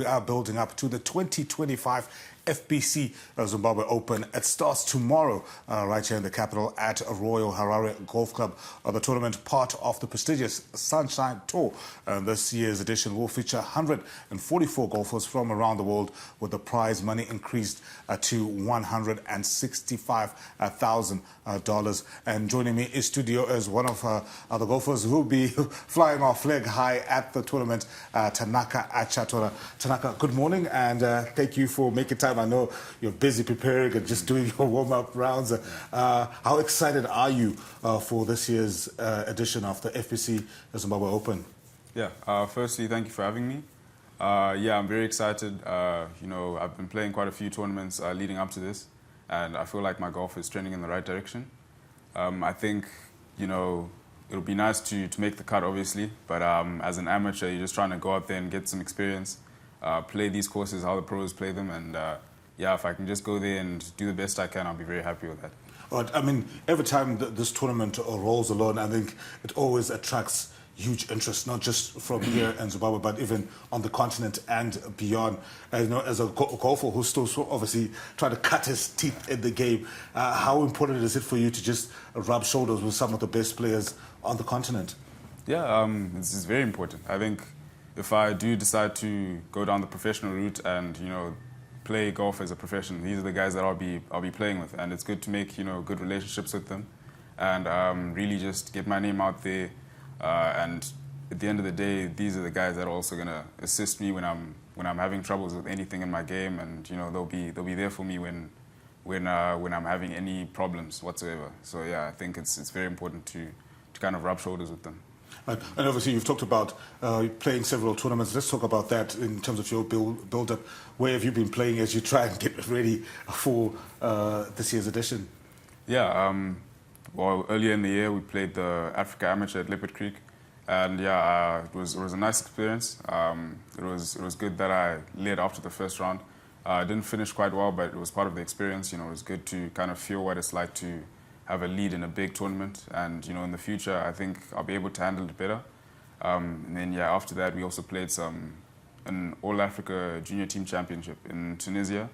we are building up to the 2025 FBC Zimbabwe Open. It starts tomorrow right here in the capital at Royal Harare Golf Club. The tournament, part of the prestigious Sunshine Tour. This year's edition will feature 144 golfers from around the world, with the prize money increased to $165,000. And joining me in studio is one of the golfers who will be flying our flag high at the tournament, Tanaka Achatora. Tanaka, good morning, and thank you for making time. I know you're busy preparing and just doing your warm-up rounds. How excited are you for this year's edition of the FBC Zimbabwe Open? Yeah, firstly, thank you for having me. Yeah, I'm very excited. You know, I've been playing quite a few tournaments leading up to this, and I feel like my golf is trending in the right direction. I think, you know, it'll be nice to make the cut, obviously, but as an amateur, you're just trying to go out there and get some experience, play these courses how the pros play them, and yeah, if I can just go there and do the best I can, I'll be very happy with that. But, I mean, every time this tournament rolls along, I think it always attracts huge interest, not just from here in Zimbabwe, but even on the continent and beyond. You know, as a golfer who's still obviously trying to cut his teeth in the game, how important is it for you to just rub shoulders with some of the best players on the continent? Yeah, this is very important. I think if I do decide to go down the professional route and, you know, play golf as a profession, these are the guys that I'll be playing with, and it's good to make, you know, good relationships with them, and really just get my name out there. And at the end of the day, these are the guys that are also gonna assist me when I'm having troubles with anything in my game, and you know, they'll be there for me when I'm having any problems whatsoever. So yeah, I think it's very important to kind of rub shoulders with them. And obviously, you've talked about playing several tournaments. Let's talk about that in terms of your build-up. Where have you been playing as you try and get ready for this year's edition? Yeah, well, earlier in the year, we played the Africa Amateur at Leopard Creek, and yeah, it was a nice experience. It was good that I led after the first round. I didn't finish quite well, but it was part of the experience. You know, it was good to kind of feel what it's like to have a lead in a big tournament, and you know, in the future, I think I'll be able to handle it better. And then yeah, after that, we also played an All Africa Junior Team Championship in Tunisia,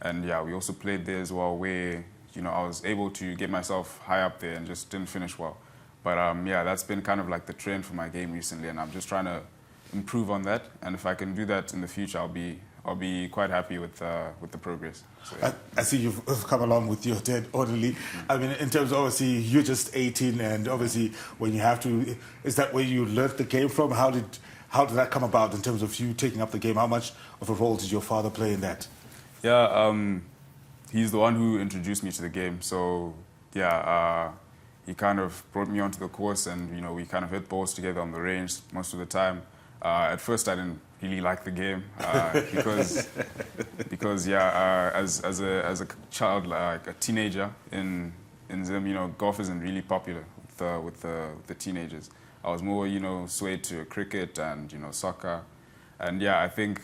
and yeah, we also played there as well, where you know, I was able to get myself high up there and just didn't finish well. But yeah, that's been kind of like the trend for my game recently, and I'm just trying to improve on that. And if I can do that in the future, I'll be quite happy with the progress. So, yeah. I see you've come along with your dad orderly. I mean, in terms of, obviously, you're just 18, and obviously when you have to, is that where you learned the game from? How did that come about in terms of you taking up the game? How much of a role did your father play in that? Yeah, he's the one who introduced me to the game. So yeah, he kind of brought me onto the course, and you know, we kind of hit balls together on the range most of the time. At first, I didn't really like the game because yeah, as a child, like a teenager in Zim, you know, golf isn't really popular with the teenagers. I was more, you know, swayed to cricket and, you know, soccer, and yeah, I think,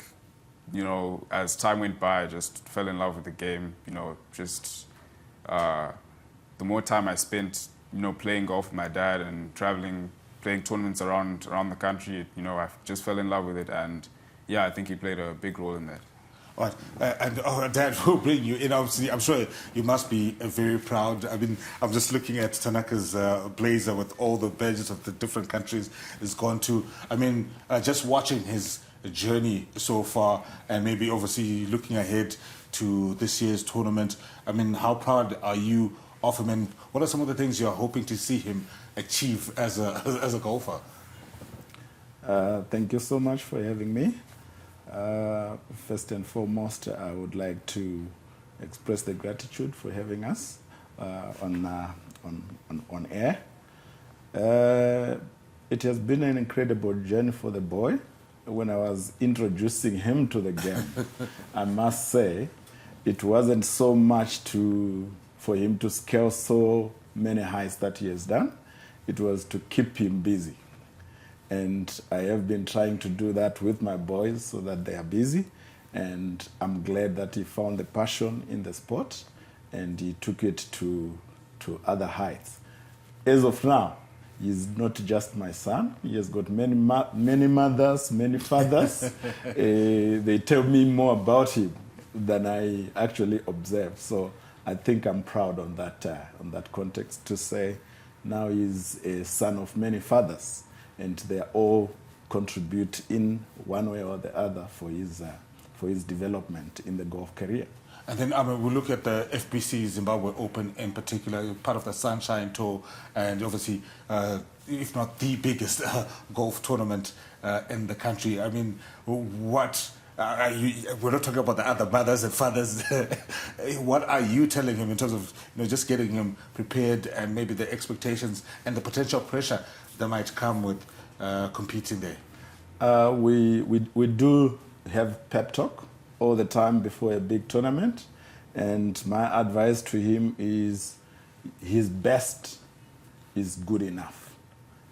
you know, as time went by, I just fell in love with the game. You know, just the more time I spent, you know, playing golf with my dad and traveling, playing tournaments around the country, you know, I just fell in love with it, and yeah, I think he played a big role in that. Right. And Dad will bring you in. Obviously, I'm sure you must be very proud. I mean, I'm just looking at Tanaka's blazer with all the badges of the different countries he's gone to. I mean, just watching his journey so far, and maybe obviously looking ahead to this year's tournament, I mean, how proud are you of him, and what are some of the things you're hoping to see him achieve as a golfer? Thank you so much for having me. First and foremost, I would like to express the gratitude for having us on air. It has been an incredible journey for the boy. When I was introducing him to the game, I must say, it wasn't so much for him to scale so many heights that he has done. It was to keep him busy. And I have been trying to do that with my boys so that they are busy. And I'm glad that he found the passion in the sport and he took it to other heights. As of now, He's not just my son. He has got many mothers, many fathers. They tell me more about him than I actually observe. So I think I'm proud on that context to say now he's a son of many fathers, and they all contribute in one way or the other for his development in the golf career. And then we look at the FBC Zimbabwe Open in particular, part of the Sunshine Tour, and obviously, if not the biggest golf tournament in the country. I mean, what are you, we're not talking about the other mothers and fathers. What are you telling him in terms of just getting him prepared and maybe the expectations and the potential pressure that might come with competing there? We do have pep talk all the time before a big tournament, and my advice to him is his best is good enough.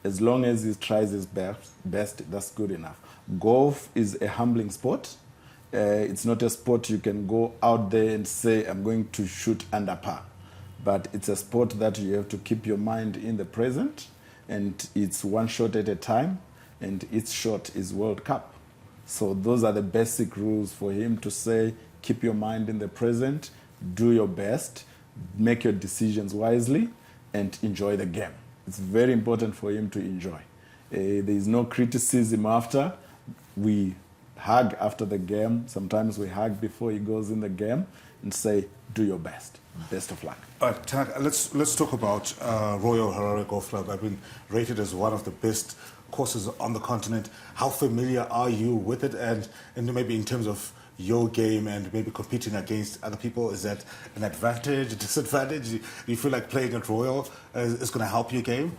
As long as he tries his best, that's good enough. Golf is a humbling sport. It's not a sport you can go out there and say, I'm going to shoot under par. But it's a sport that you have to keep your mind in the present, and it's one shot at a time, and each shot is World Cup. So those are the basic rules for him to say, keep your mind in the present, do your best, make your decisions wisely, and enjoy the game. It's very important for him to enjoy. There is no criticism after. We hug after the game. Sometimes we hug before he goes in the game and say, do your best. Best of luck. All right, Tanaka, let's talk about Royal Harare Golf Club. I've been rated as one of the best courses on the continent. How familiar are you with it, and maybe in terms of your game and maybe competing against other people, is that an advantage, a disadvantage? Do you feel like playing at Royal is going to help your game?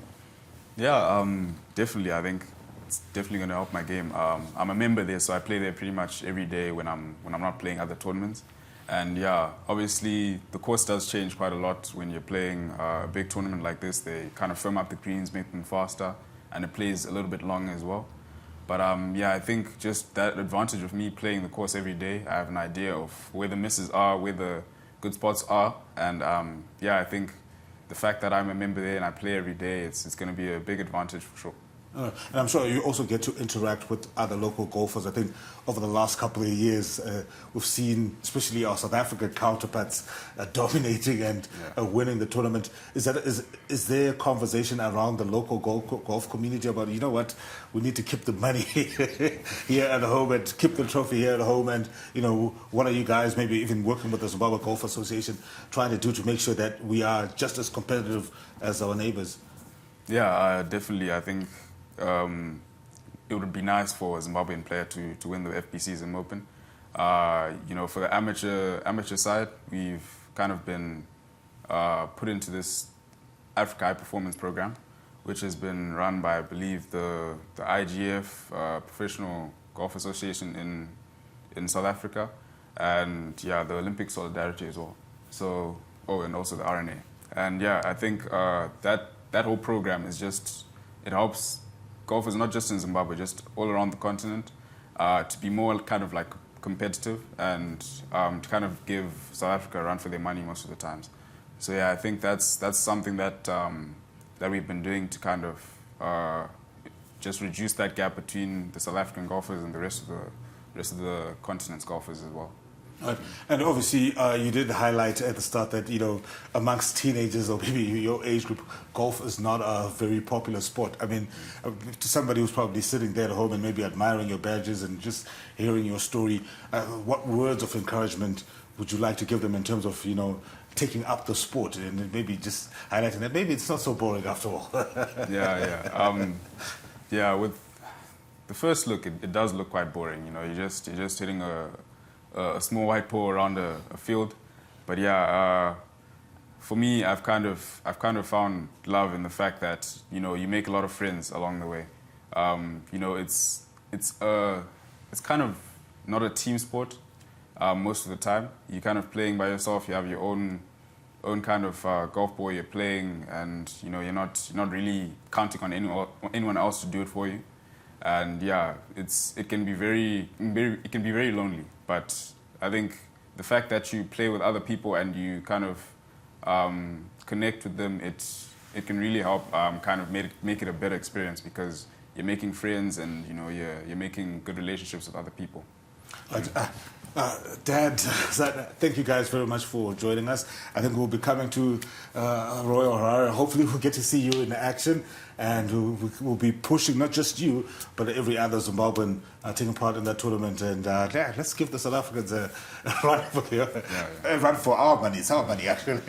Yeah, definitely. I think it's definitely going to help my game. I'm a member there, so I play there pretty much every day when I'm not playing other tournaments. And yeah, obviously the course does change quite a lot when you're playing a big tournament like this. They kind of firm up the greens, make them faster, and it plays a little bit longer as well. But yeah, I think just that advantage of me playing the course every day, I have an idea of where the misses are, where the good spots are, and yeah, I think the fact that I'm a member there and I play every day, it's going to be a big advantage for sure. And I'm sure you also get to interact with other local golfers. I think over the last couple of years, we've seen, especially our South African counterparts, dominating and winning the tournament. Is there a conversation around the local golf community about, you know what, we need to keep the money here at home and keep the trophy here at home? And, what are you guys maybe even working with the Zimbabwe Golf Association trying to do to make sure that we are just as competitive as our neighbors? Yeah, definitely. I think it would be nice for a Zimbabwean player to win the FBC Zimbabwe Open. For the amateur side, we've kind of been put into this Africa High Performance Program, which has been run by, I believe, the IGF, Professional Golf Association in South Africa, and yeah, the Olympic Solidarity as well. So, and also the RNA. And yeah, I think that whole program is just, it helps golfers not just in Zimbabwe, just all around the continent, to be more kind of like competitive and to kind of give South Africa a run for their money most of the times. So yeah, I think that's something that that we've been doing to kind of just reduce that gap between the South African golfers and the rest of the continent's golfers as well. Right. And obviously, you did highlight at the start that, amongst teenagers or maybe your age group, golf is not a very popular sport. I mean, to somebody who's probably sitting there at home and maybe admiring your badges and just hearing your story, what words of encouragement would you like to give them in terms of, taking up the sport and maybe just highlighting that maybe it's not so boring after all? Yeah, with the first look, it does look quite boring. You're just hitting a small white ball around a field, but yeah, for me, I've kind of found love in the fact that you make a lot of friends along the way. It's kind of not a team sport most of the time. You're kind of playing by yourself. You have your own kind of golf ball you're playing, and you're not really counting on anyone else to do it for you. And yeah, it can be very lonely. But I think the fact that you play with other people and you kind of connect with them, it can really help kind of make it a better experience because you're making friends and you're making good relationships with other people. Dad, thank you guys very much for joining us. I think we'll be coming to Royal Harare. Hopefully we'll get to see you in action, and we'll be pushing not just you, but every other Zimbabwean taking part in that tournament. And let's give the South Africans a run for run for our money. It's our money, actually.